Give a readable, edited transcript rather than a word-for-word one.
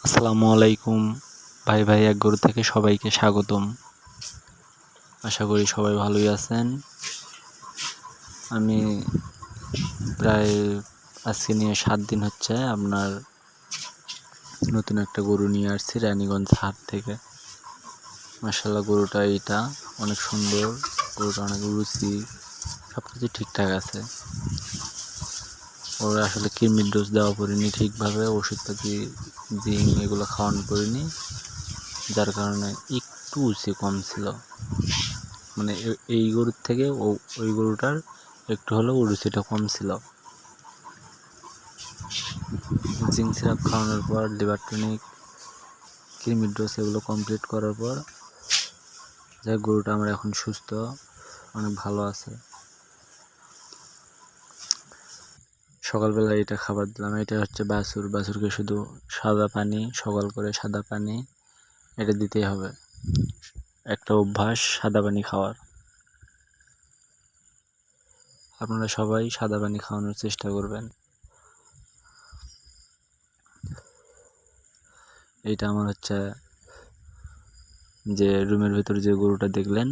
আসসালামু আলাইকুম ভাই ভাই এক গরু থেকে সবাইকে স্বাগতম। আশা করি সবাই ভালোই আছেন। আমি প্রায় আজকে নিয়ে 7 দিন হচ্ছে আপনার নতুন একটা গরু নিয়ে আসছি রানীগঞ্জ হাট থেকে। মাশাআল্লাহ গরুটা এইটা অনেক সুন্দর, গরুটা অনেক রুচি, সব কিছু ঠিকঠাক আছে। ওর আসলে কৃমির ডোজ দেওয়া পড়েনি ঠিকভাবে, ওষুধপাতি জিঙ্ক এগুলো খাওয়ানো পড়েনি, যার কারণে একটু উচি কম ছিল। মানে এই গরুর থেকে ওই গরুটার একটু হলেও রুচিটা কম ছিল। জিঙ্ক সিরাপ খাওয়ানোর পর লিভার টনিক কৃমির ডোজ এগুলো কমপ্লিট করার পর যাই গরুটা আমার এখন সুস্থ, অনেক ভালো আছে। সকালবেলা এটা খাবার দিলাম। এটা হচ্ছে বাছুরকে শুধু সাদা পানি, সকাল করে সাদা পানি এটা দিতেই হবে। একটা অভ্যাস সাদা পানি খাওয়ার। আপনারা সবাই সাদা পানি খাওয়ানোর চেষ্টা করবেন। এইটা আমার হচ্ছে যে রুমের ভেতর যে গরুটা দেখলেন